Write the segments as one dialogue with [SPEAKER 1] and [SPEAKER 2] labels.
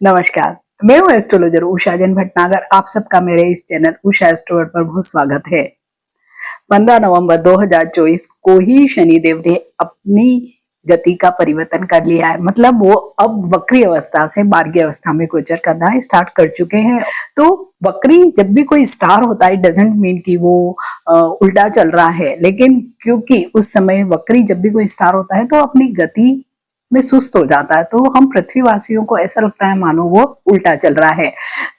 [SPEAKER 1] नमस्कार। मैं हूँ एस्ट्रोलॉजर उषा जैन भटनागर। आप सबका मेरे इस चैनल उषा एस्ट्रो पर बहुत स्वागत है। 15 नवंबर 2024 को ही शनिदेव ने अपनी गति का परिवर्तन कर लिया है। मतलब वो अब वक्री अवस्था से मार्गी अवस्था में गोचर करना स्टार्ट कर चुके हैं। तो वक्री जब भी कोई स्टार होता है डजंट मीन कि वो उल्टा चल रहा है, लेकिन क्योंकि उस समय वक्री जब भी कोई स्टार होता है तो अपनी गति में सुस्त हो जाता है, तो हम पृथ्वीवासियों को ऐसा लगता है मानो वो उल्टा चल रहा है।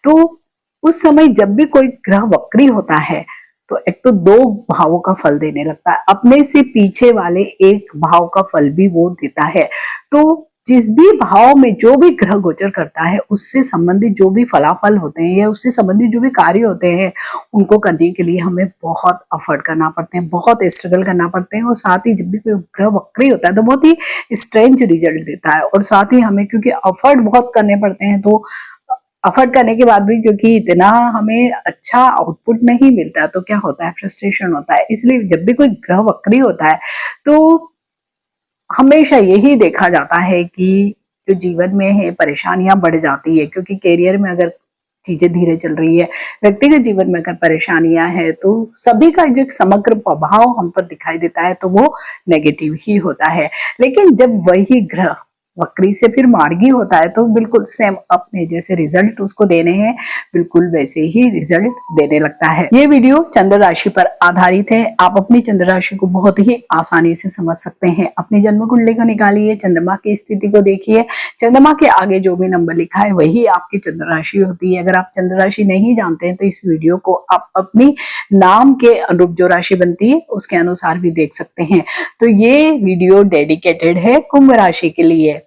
[SPEAKER 1] तो उस समय जब भी कोई ग्रह वक्री होता है तो एक तो दो भावों का फल देने लगता है, अपने से पीछे वाले एक भाव का फल भी वो देता है। तो जिस भी भाव में जो भी ग्रह गोचर करता है उससे संबंधित जो भी फलाफल होते हैं या उससे संबंधित जो भी कार्य होते हैं उनको करने के लिए हमें बहुत एफर्ट करना पड़ते हैं, बहुत स्ट्रगल करना पड़ते हैं। और साथ ही जब भी कोई ग्रह वक्री होता है तो बहुत ही स्ट्रेंज रिजल्ट देता है। और साथ ही हमें क्योंकि एफर्ट बहुत करने पड़ते हैं, तो एफर्ट करने के बाद भी क्योंकि इतना हमें अच्छा आउटपुट नहीं मिलता तो क्या होता है, फ्रस्ट्रेशन होता है। इसलिए जब भी कोई ग्रह वक्री होता है तो हमेशा यही देखा जाता है कि जो जीवन में है परेशानियां बढ़ जाती है, क्योंकि करियर में अगर चीजें धीरे चल रही है, व्यक्तिगत जीवन में अगर परेशानियां है, तो सभी का जो एक समग्र प्रभाव हम पर दिखाई देता है तो वो नेगेटिव ही होता है। लेकिन जब वही ग्रह वक्री से फिर मार्गी होता है तो बिल्कुल सेम अपने जैसे रिजल्ट उसको देने हैं, बिल्कुल वैसे ही रिजल्ट देने लगता है। ये वीडियो चंद्र राशि पर आधारित है। आप अपनी चंद्र राशि को बहुत ही आसानी से समझ सकते हैं। अपनी जन्म कुंडली को निकालिए, चंद्रमा की स्थिति को देखिए, चंद्रमा के आगे जो भी नंबर लिखा है वही आपकी चंद्र राशि होती है। अगर आप चंद्र राशि नहीं जानते हैं तो इस वीडियो को आप अपनी नाम के अनुरूप जो राशि बनती है उसके अनुसार भी देख सकते हैं। तो ये वीडियो डेडिकेटेड है कुंभ राशि के लिए।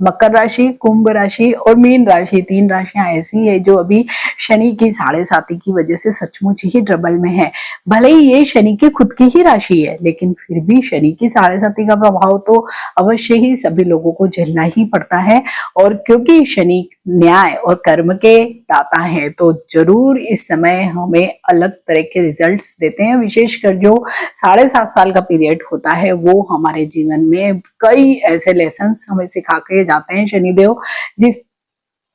[SPEAKER 1] मकर राशि, कुंभ राशि और मीन राशि, तीन राशियां ऐसी है जो अभी शनि की 7.5 की वजह से सचमुच ही ट्रबल में है। भले ही ये शनि की खुद की ही राशि है, लेकिन फिर भी शनि की 7.5 का प्रभाव तो अवश्य ही सभी लोगों को झेलना ही पड़ता है। और क्योंकि शनि न्याय और कर्म के दाता है तो जरूर इस समय हमें अलग तरह के रिजल्ट्स देते हैं। विशेषकर जो 7.5 साल का पीरियड होता है वो हमारे जीवन में कई ऐसे लेसन्स हमें सिखा के जाते हैं शनिदेव, जिस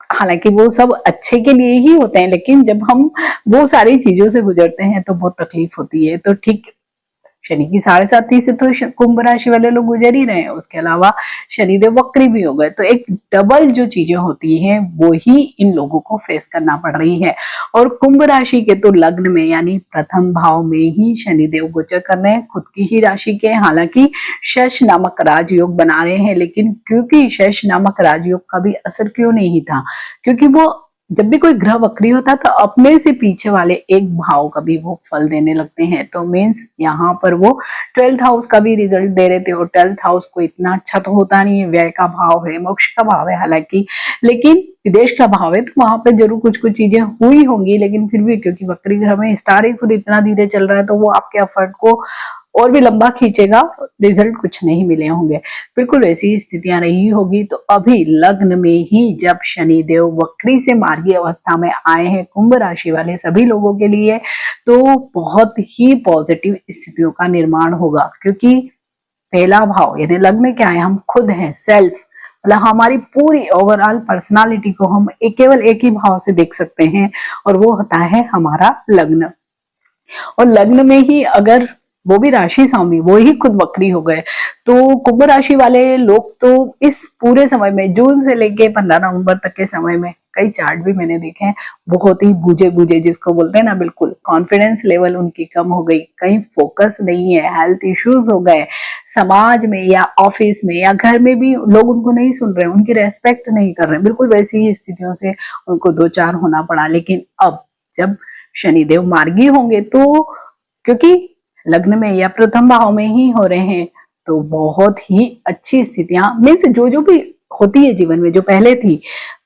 [SPEAKER 1] हालांकि वो सब अच्छे के लिए ही होते हैं, लेकिन जब हम वो सारी चीजों से गुजरते हैं तो बहुत तकलीफ होती है। तो ठीक शनि की 7.5 से तो कुंभ राशि वाले लोग गुजर ही रहे हैं, उसके अलावा शनिदेव वक्री भी हो गए, तो एक डबल जो चीजें होती हैं वो ही इन लोगों को फेस करना पड़ रही है। और कुंभ राशि के तो लग्न में यानी प्रथम भाव में ही शनिदेव गोचर कर रहे हैं, खुद की ही राशि के। हालांकि शश नामक राजयोग बना रहे हैं, लेकिन क्योंकि शश नामक राजयोग का भी असर क्यों नहीं था, क्योंकि वो जब भी कोई ग्रह वक्री होता है तो अपने से पीछे वाले एक भाव का भी वो फल देने लगते हैं। तो मीन्स यहाँ पर वो 12th हाउस का भी रिजल्ट दे रहे थे। और 12th हाउस को इतना अच्छा तो होता नहीं है, व्यय का भाव है, मोक्ष का भाव है हालांकि, लेकिन विदेश का भाव है तो वहां पर जरूर कुछ कुछ चीजें हुई होंगी। लेकिन फिर भी क्योंकि वक्री ग्रह में स्टार ही खुद इतना धीरे चल रहा है तो वो आपके एफर्ट को और भी लंबा खींचेगा, रिजल्ट कुछ नहीं मिले होंगे। बिल्कुल ऐसी स्थितियां रही होगी। तो अभी लग्न में ही जब शनिदेव वक्री से मार्गी अवस्था में आए हैं कुंभ राशि वाले सभी लोगों के लिए, तो बहुत ही पॉजिटिव स्थितियों का निर्माण होगा। क्योंकि पहला भाव यानी लग्न क्या है, हम खुद हैं, सेल्फ, मतलब हमारी पूरी ओवरऑल पर्सनालिटी को हम केवल एक ही भाव से देख सकते हैं और वो होता है हमारा लग्न। और लग्न में ही अगर वो भी राशि स्वामी वो ही खुद वक्री हो गए तो कुंभ राशि वाले लोग तो इस पूरे समय में जून से लेके 15 नवंबर तक के समय में कई चार्ट भी मैंने देखे हैं, बहुत ही बूझे बूझे जिसको बोलते हैं ना, बिल्कुल कॉन्फिडेंस लेवल उनकी कम हो गई, कहीं फोकस नहीं है, हेल्थ इश्यूज हो गए, समाज में या ऑफिस में या घर में भी लोग उनको नहीं सुन रहे, उनकी रेस्पेक्ट नहीं कर रहे, बिल्कुल वैसी ही स्थितियों से उनको दो चार होना पड़ा। लेकिन अब जब शनिदेव मार्गी होंगे तो क्योंकि लग्न में या प्रथम भाव में ही हो रहे हैं तो बहुत ही अच्छी स्थितियां मीन्स जो भी होती है जीवन में जो पहले थी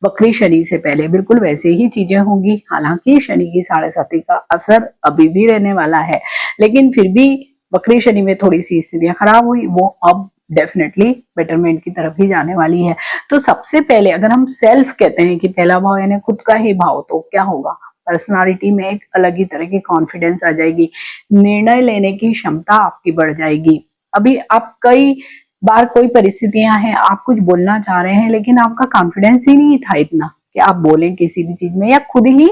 [SPEAKER 1] वक्री शनि से पहले बिल्कुल वैसे ही चीजें होंगी। हालांकि शनि की 7.5 का असर अभी भी रहने वाला है, लेकिन फिर भी वक्री शनि में थोड़ी सी स्थितियां खराब हुई, वो अब डेफिनेटली बेटरमेंट की तरफ ही जाने वाली है। तो सबसे पहले अगर हम सेल्फ कहते हैं कि पहला भाव यानी खुद का ही भाव, तो क्या होगा, पर्सनालिटी में एक अलग ही तरह की कॉन्फिडेंस आ जाएगी, निर्णय लेने की क्षमता आपकी बढ़ जाएगी। अभी आप कई बार कोई परिस्थितियां हैं, आप कुछ बोलना चाह रहे हैं लेकिन आपका कॉन्फिडेंस ही नहीं था इतना कि आप बोलें किसी भी चीज में, या खुद ही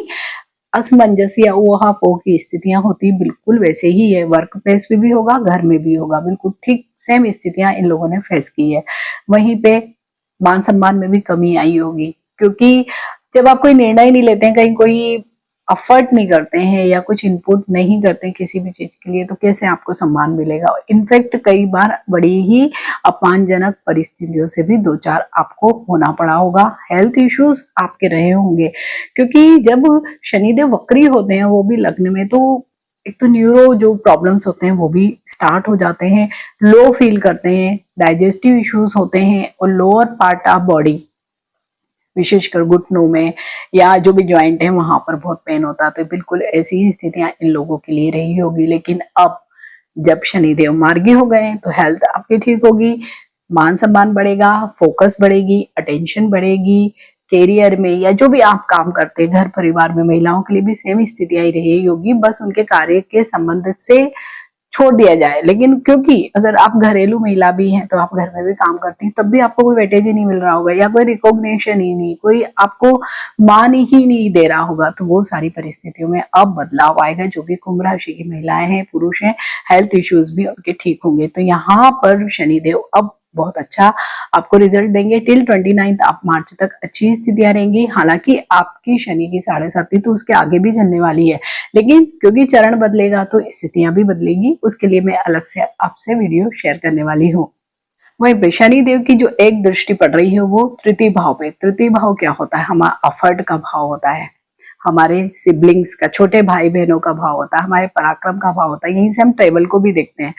[SPEAKER 1] असमंजस या ऊहापोह की स्थितियां होती, बिल्कुल वैसे ही है। वर्क प्लेस पे भी होगा, घर में भी होगा, बिल्कुल ठीक सेम स्थितियां इन लोगों ने फेस की है। वहीं पे मान सम्मान में भी कमी आई होगी, क्योंकि जब आप कोई निर्णय नहीं लेते हैं, कहीं कोई एफर्ट नहीं करते हैं या कुछ इनपुट नहीं करते हैं किसी भी चीज के लिए, तो कैसे आपको सम्मान मिलेगा। इनफैक्ट कई बार बड़ी ही अपमानजनक परिस्थितियों से भी दो चार आपको होना पड़ा होगा, हेल्थ इश्यूज आपके रहे होंगे, क्योंकि जब शनिदेव वक्री होते हैं वो भी लग्न में, तो एक तो न्यूरो जो प्रॉब्लम्स होते हैं वो भी स्टार्ट हो जाते हैं, लो फील करते हैं, डाइजेस्टिव इश्यूज होते हैं, और लोअर पार्ट ऑफ बॉडी विशेषकर घुटनों में या जो भी ज्वाइंट है वहां पर बहुत पेन होता है। तो बिल्कुल ऐसी ही स्थितियां इन लोगों के लिए रही होगी। लेकिन अब जब शनिदेव मार्गी हो गए तो हेल्थ आपकी ठीक होगी, मान सम्मान बढ़ेगा, फोकस बढ़ेगी, अटेंशन बढ़ेगी, कैरियर में या जो भी आप काम करते हैं घर परिवार में, महिलाओं के लिए भी सेम स्थितियां ही रही होगी, बस उनके कार्य के संबंध से छोड़ दिया जाए। लेकिन क्योंकि अगर आप घरेलू महिला भी हैं तो आप घर में भी काम करती हैं, तब भी आपको कोई वेटेज ही नहीं मिल रहा होगा, या कोई रिकॉग्निशन ही नहीं, कोई आपको मान ही नहीं दे रहा होगा, तो वो सारी परिस्थितियों में अब बदलाव आएगा। जो भी कुंभ राशि की महिलाएं हैं, पुरुष हैं, हेल्थ इश्यूज भी उनके ठीक होंगे। तो यहाँ पर शनिदेव अब बहुत अच्छा आपको रिजल्ट देंगे। टिल 29 आप मार्च तक अच्छी स्थितियां रहेंगी। हालांकि आपकी शनि की 7.5 तो उसके आगे भी चलने वाली है, लेकिन क्योंकि चरण बदलेगा तो स्थितियां भी बदलेगी, उसके लिए मैं अलग से आपसे वीडियो शेयर करने वाली हूँ। वहीं पे शनिदेव की जो एक दृष्टि पड़ रही है वो तृतीय भाव पे। तृतीय भाव क्या होता है? हमारा अफर्ट का भाव होता है, हमारे सिबलिंग्स का, छोटे भाई बहनों का भाव होता है, हमारे पराक्रम का भाव होता है। यहीं से हम ट्रेवल को भी देखते हैं।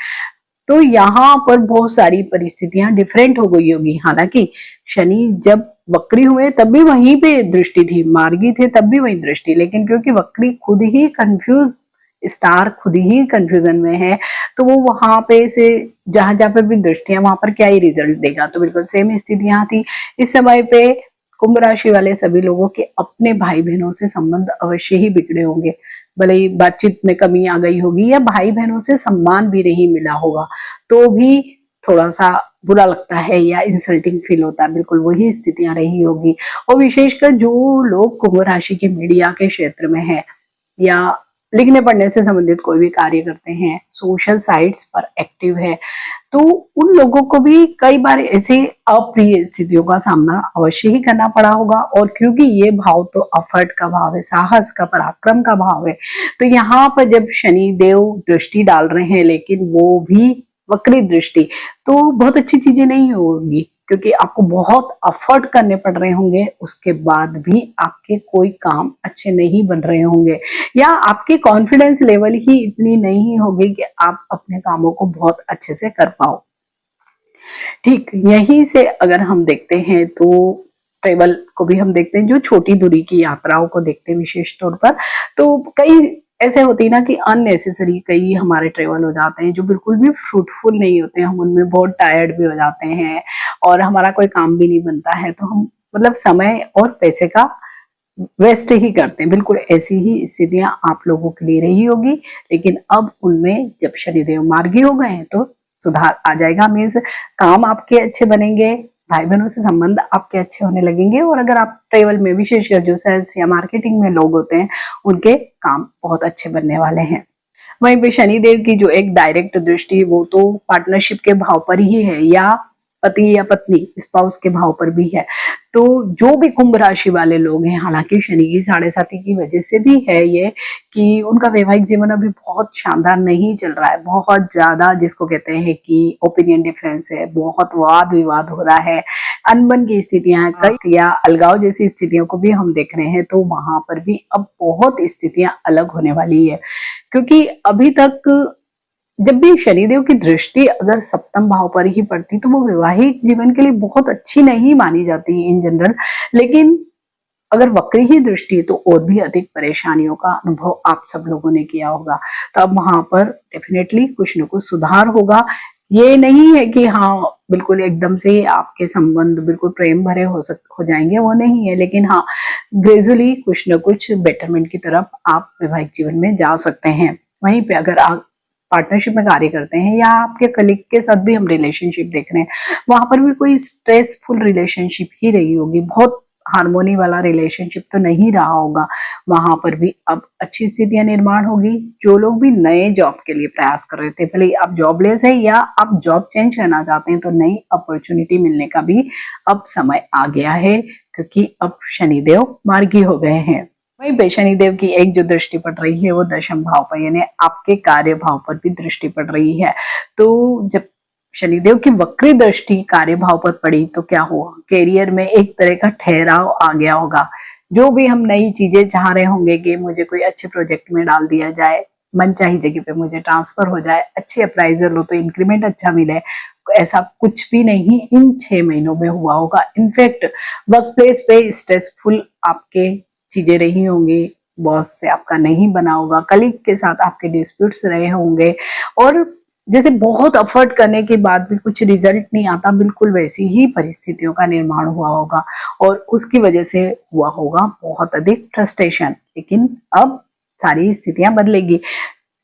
[SPEAKER 1] तो यहाँ पर बहुत सारी परिस्थितियां डिफरेंट हो गई होगी। हालांकि शनि जब वक्री हुए तब भी वहीं पे दृष्टि थी, मार्गी थे तब भी वही दृष्टि, लेकिन क्योंकि वक्री खुद ही कंफ्यूज, स्टार खुद ही कंफ्यूजन में है, तो वो वहां पे से जहां जहां पे भी दृष्टियां वहां पर क्या ही रिजल्ट देगा। तो बिल्कुल सेम स्थितियां थी। इस समय पे कुंभ राशि वाले सभी लोगों के अपने भाई बहनों से संबंध अवश्य ही बिगड़े होंगे, भले ही बातचीत में कमी आ गई होगी या भाई बहनों से सम्मान भी नहीं मिला होगा, तो भी थोड़ा सा बुरा लगता है या इंसल्टिंग फील होता है। बिल्कुल वही स्थितियां रही होगी। और विशेषकर जो लोग कुंभ राशि के मीडिया के क्षेत्र में है या लिखने पढ़ने से संबंधित कोई भी कार्य करते हैं, सोशल साइट्स पर एक्टिव है, तो उन लोगों को भी कई बार ऐसे अप्रिय स्थितियों का सामना अवश्य ही करना पड़ा होगा। और क्योंकि ये भाव तो अफर्ट का भाव है, साहस का, पराक्रम का भाव है, तो यहाँ पर जब शनि देव दृष्टि डाल रहे हैं, लेकिन वो भी वक्री दृष्टि, तो बहुत अच्छी चीजें नहीं होगी, क्योंकि आपको बहुत एफर्ट करने पड़ रहे होंगे, उसके बाद भी आपके कोई काम अच्छे नहीं बन रहे होंगे, या आपके कॉन्फिडेंस लेवल ही इतनी नहीं होगी कि आप अपने कामों को बहुत अच्छे से कर पाओ। ठीक यहीं से अगर हम देखते हैं तो ट्रेवल को भी हम देखते हैं, जो छोटी दूरी की यात्राओं को देखते हैं विशेष तौर पर, तो कई ऐसे होती है ना कि अननेसेसरी कई हमारे ट्रेवल हो जाते हैं जो बिल्कुल भी फ्रूटफुल नहीं होते हैं, हम उनमें बहुत टायर्ड भी हो जाते हैं और हमारा कोई काम भी नहीं बनता है, तो हम मतलब समय और पैसे का वेस्ट ही करते हैं। बिल्कुल ऐसी ही स्थितियां आप लोगों के लिए रही होगी, लेकिन अब उनमें जब शनिदेव मार्गी हो गए हैं तो सुधार आ जाएगा। मीन्स काम आपके अच्छे बनेंगे, भाई बहनों से संबंध आपके अच्छे होने लगेंगे, और अगर आप ट्रेवल में विशेषकर जो सेल्स या मार्केटिंग में लोग होते हैं उनके काम बहुत अच्छे बनने वाले हैं। वहीं पे शनिदेव की जो एक डायरेक्ट दृष्टि वो तो पार्टनरशिप के भाव पर ही है, या पति या पत्नी स्पाउस के भाव पर भी है। तो जो भी कुंभ राशि वाले लोग हैं, हालांकि शनि की 7.5 की वजह से भी है ये कि उनका वैवाहिक जीवन अभी बहुत शानदार नहीं चल रहा है, बहुत ज्यादा जिसको कहते हैं कि ओपिनियन डिफरेंस है, बहुत वाद विवाद हो रहा है, अनबन की स्थितियां कई या अलगाव जैसी स्थितियों को भी हम देख रहे हैं। तो वहां पर भी अब बहुत स्थितियां अलग होने वाली है, क्योंकि अभी तक जब भी शनिदेव की दृष्टि अगर सप्तम भाव पर ही पड़ती तो वो वैवाहिक जीवन के लिए बहुत अच्छी नहीं मानी जाती इन जनरल, लेकिन अगर वक्री ही दृष्टि है तो और भी अधिक परेशानियों का अनुभव आप सब लोगों ने किया होगा। तो अब वहां पर डेफिनेटली कुछ न कुछ सुधार होगा। ये नहीं है कि हाँ बिल्कुल एकदम से आपके संबंध बिल्कुल प्रेम भरे हो जाएंगे, वो नहीं है, लेकिन हाँ ग्रेजुअली कुछ न कुछ बेटरमेंट की तरफ आप वैवाहिक जीवन में जा सकते हैं। वहीं पे अगर आप पार्टनरशिप में कार्य करते हैं या आपके कलीग के साथ भी हम रिलेशनशिप देख रहे हैं, वहां पर भी कोई स्ट्रेसफुल रिलेशनशिप ही रही होगी, बहुत हार्मोनी वाला रिलेशनशिप तो नहीं रहा होगा, वहां पर भी अब अच्छी स्थितियां निर्माण होगी। जो लोग भी नए जॉब के लिए प्रयास कर रहे थे, भले आप जॉबलेस है या आप जॉब चेंज करना चाहते हैं, तो नई अपॉर्चुनिटी मिलने का भी अब समय आ गया है, क्योंकि अब शनिदेव मार्गी हो गए हैं। वहीं पे शनिदेव की एक जो दृष्टि पड़ रही है वो दशम भाव पर, यानी आपके कार्य भाव पर भी दृष्टि पड़ रही है। तो जब शनिदेव की वक्री दृष्टि कार्य भाव पर पड़ी तो क्या हुआ, कैरियर में एक तरह का ठहराव आ गया होगा। जो भी हम नई चीजें चाह रहे होंगे कि मुझे कोई अच्छे प्रोजेक्ट में डाल दिया जाए, मनचाही जगह पे मुझे ट्रांसफर हो जाए, अच्छे अप्राइजर हो तो इंक्रीमेंट अच्छा मिले, ऐसा कुछ भी नहीं इन 6 महीनों में हुआ होगा। इनफैक्ट वर्क प्लेस पे स्ट्रेसफुल आपके चीजें रही होंगी, बॉस से आपका नहीं बना होगा, कलीग के साथ आपके डिस्प्यूट्स रहे होंगे, और जैसे बहुत एफर्ट करने के बाद भी कुछ रिजल्ट नहीं आता, बिल्कुल वैसी ही परिस्थितियों का निर्माण हुआ होगा और उसकी वजह से हुआ होगा बहुत अधिक फ्रस्ट्रेशन। लेकिन अब सारी स्थितियां बदलेगी।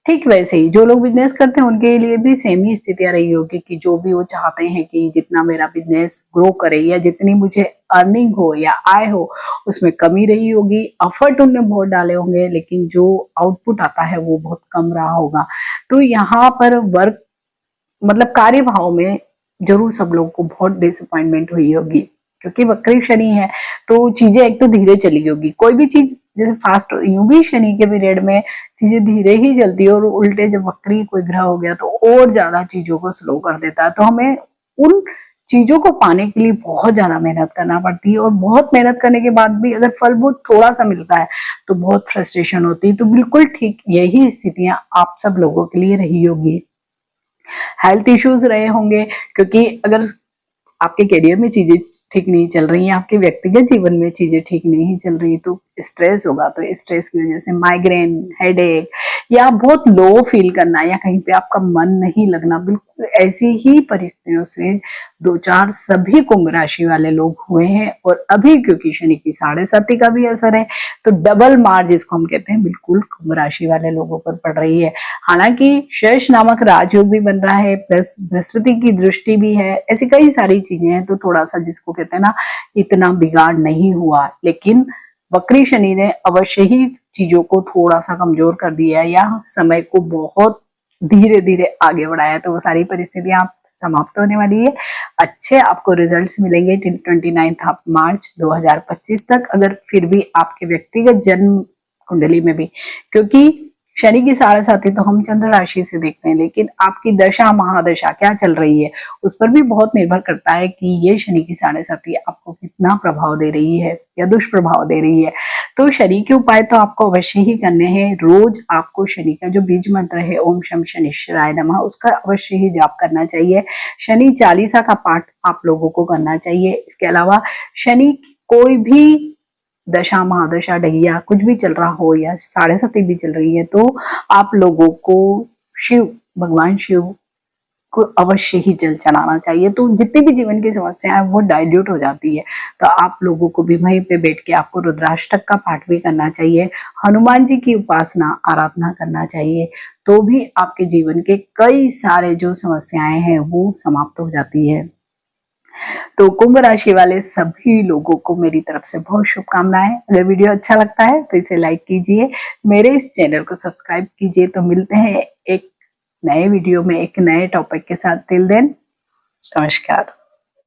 [SPEAKER 1] ठीक वैसे ही जो लोग बिजनेस करते हैं उनके लिए भी सेम ही स्थितियां रही होगी कि जो भी वो चाहते हैं कि जितना मेरा बिजनेस ग्रो करे या जितनी मुझे अर्निंग हो या आय हो, उसमें कमी रही होगी। एफर्ट उनने बहुत डाले होंगे, लेकिन जो आउटपुट आता है वो बहुत कम रहा होगा। तो यहाँ पर वर्क मतलब कार्य भाव में जरूर सब लोगों को बहुत डिसअपॉइंटमेंट हुई होगी, क्योंकि वक्री शनि है तो चीजें एक तो धीरे चली होगी। कोई भी चीज जैसे फास्ट, यूं भी शनि के पीरियड में चीजें धीरे ही चलती है, और उल्टे जब वक्री कोई ग्रह हो गया तो और ज्यादा चीजों को स्लो कर देता है। तो हमें उन चीजों को पाने के लिए बहुत ज्यादा मेहनत करना पड़ती है, और बहुत मेहनत करने के बाद भी अगर फल बहुत थोड़ा सा मिलता है तो बहुत फ्रस्ट्रेशन होती है। तो बिल्कुल ठीक यही स्थितियां आप सब लोगों के लिए रही होगी। हेल्थ इश्यूज रहे होंगे, क्योंकि अगर आपके करियर में चीजें ठीक नहीं चल रही हैं, आपके व्यक्तिगत जीवन में चीजें ठीक नहीं चल रही, तो स्ट्रेस होगा। तो स्ट्रेस की वजह से माइग्रेन, हेडेक, या बहुत लो फील करना, या कहीं पे आपका मन नहीं लगना, बिल्कुल ऐसी ही परिस्थितियों से 2-4 सभी कुंभ राशि वाले लोग हुए हैं। और अभी क्योंकि शनि की 7.5 का भी असर है, तो डबल मार जिसको हम कहते हैं, बिल्कुल कुंभ राशि वाले लोगों पर पड़ रही है। हालांकि शेष नामक राजयोग भी बन रहा है, प्लस बृहस्पति की दृष्टि भी है, ऐसी कई सारी चीजें हैं। तो थोड़ा सा जिसको कहते हैं ना, इतना बिगाड़ नहीं हुआ, लेकिन वक्री शनि ने अवश्य ही चीजों को थोड़ा सा कमजोर कर दिया है, या समय को बहुत धीरे धीरे आगे बढ़ाया। तो वो सारी परिस्थितियां आप समाप्त होने वाली है। अच्छे आपको रिजल्ट्स मिलेंगे 29 मार्च 2025 तक, अगर फिर भी आपके व्यक्तिगत जन्म कुंडली में भी, क्योंकि शनि की 7.5 तो हम चंद्र राशि से देखते हैं, लेकिन आपकी दशा महादशा क्या चल रही है उस पर भी बहुत निर्भर करता है कि ये शनि की 7.5 आपको कितना प्रभाव दे रही है या दुष्प्रभाव दे रही है। तो शनि के उपाय तो आपको अवश्य ही करने हैं। रोज आपको शनि का जो बीज मंत्र है ओम शम शनिश्चराय नमः, उसका अवश्य ही जाप करना चाहिए। शनि चालीसा का पाठ आप लोगों को करना चाहिए। इसके अलावा शनि कोई भी दशा महादशा डहिया कुछ भी चल रहा हो या 7.5 भी चल रही है, तो आप लोगों को भगवान शिव को अवश्य ही जल चढ़ाना चाहिए। तो जितनी भी जीवन की समस्याएं वो डाइल्यूट हो जाती है। तो आप लोगों को भी वहीं पे बैठ के आपको रुद्राष्टक का पाठ भी करना चाहिए, हनुमान जी की उपासना आराधना करना चाहिए, तो भी आपके जीवन के कई सारे जो समस्याएं हैं वो समाप्त हो जाती है। तो कुंभ राशि वाले सभी लोगों को मेरी तरफ से बहुत शुभकामनाएं। अगर वीडियो अच्छा लगता है तो इसे लाइक कीजिए, मेरे इस चैनल को सब्सक्राइब कीजिए। तो मिलते हैं एक नए वीडियो में एक नए टॉपिक के साथ। टिल देन, नमस्कार।